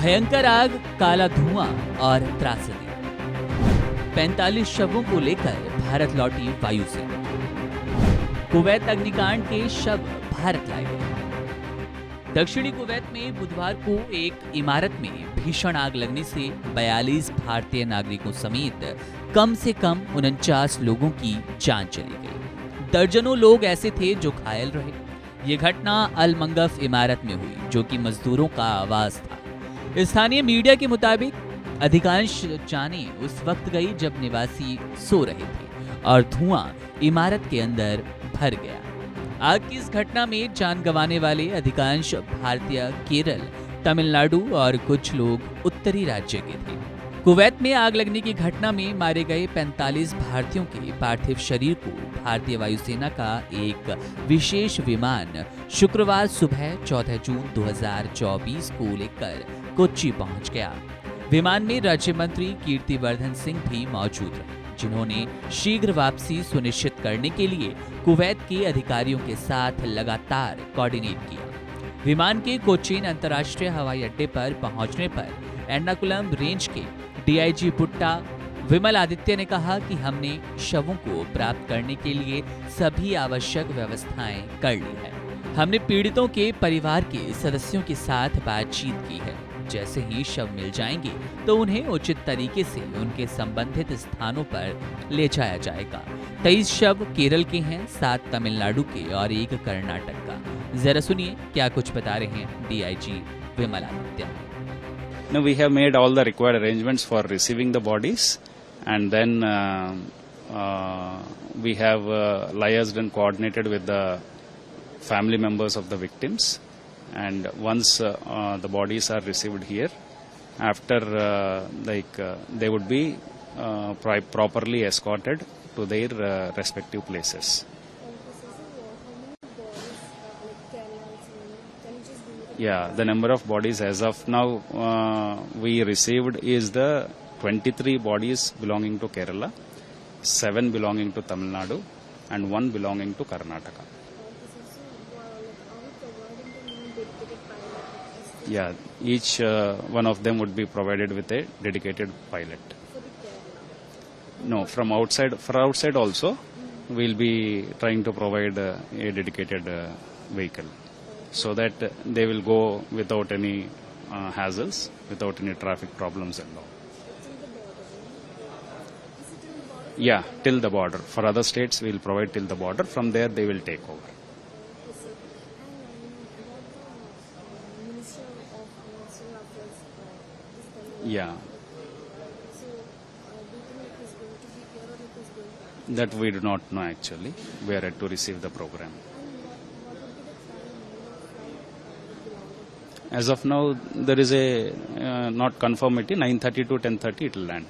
भयंकर आग, काला धुआं और त्रासदी। 45 शवों को लेकर भारत लौटी वायुसेना। कुवैत अग्निकांड के शव भारत लाए गए। दक्षिणी कुवैत में बुधवार को एक इमारत में भीषण आग लगने से 42 भारतीय नागरिकों समेत कम से कम 49 लोगों की जान चली गई। दर्जनों लोग ऐसे थे जो घायल रहे। ये घटना अल मंगफ इमारत में हुई, जो कि मजदूरों का आवास था। स्थानीय मीडिया के मुताबिक अधिकांश जानें उस वक्त गई जब निवासी सो रहे थे और धुआं इमारत के अंदर भर गया। आग की इस घटना में जान गंवाने वाले अधिकांश भारतीय केरल, तमिलनाडु और कुछ लोग उत्तरी राज्य के थे। कुवैत में आग लगने की घटना में मारे गए 45 भारतीयों के पार्थिव शरीर को भारतीय वायुसेना का एक विशेष विमान शुक्रवार सुबह 14 जून 2024 को लेकर कोच्चि पहुंच गया। विमान में राज्य मंत्री कीर्तिवर्धन सिंह भी मौजूद रहे, जिन्होंने शीघ्र वापसी सुनिश्चित करने के लिए कुवैत के अधिकारियों के साथ लगातार कोऑर्डिनेट किया। विमान के कोचीन अंतर्राष्ट्रीय हवाई अड्डे पर पहुंचने पर एर्नाकुलम रेंज के डीआईजी पुट्टा विमल आदित्य ने कहा कि हमने शवों को प्राप्त करने के लिए सभी आवश्यक व्यवस्थाएं कर ली है। हमने पीड़ितों के परिवार के सदस्यों के साथ बातचीत की है। जैसे ही शव मिल जाएंगे तो उन्हें उचित तरीके से उनके संबंधित स्थानों पर ले जाया जाएगा। 23 शव केरल के हैं, 7 तमिलनाडु के और 1 कर्नाटक का। जरा सुनिए क्या कुछ बता रहे हैं DIG Vimal Aditya. No, we have made all the required arrangements for receiving the bodies, and then we have liaised and coordinated with the family members of the victims. And once the bodies are received here, after they would be properly escorted to their respective places. Yeah, the number of bodies as of now we received is the 23 bodies belonging to Kerala, 7 belonging to Tamil Nadu, and 1 belonging to Karnataka. Yeah, each one of them would be provided with a dedicated pilot. No, from outside also, we'll be trying to provide a dedicated vehicle, so that they will go without any hassles, without any traffic problems and all. Yeah, till the border. For other states, we'll provide till the border. From there, they will take over. Yeah. That we do not know actually. We are yet to receive the program. As of now, there is a not conformity. 9:30 to 10:30 it will land.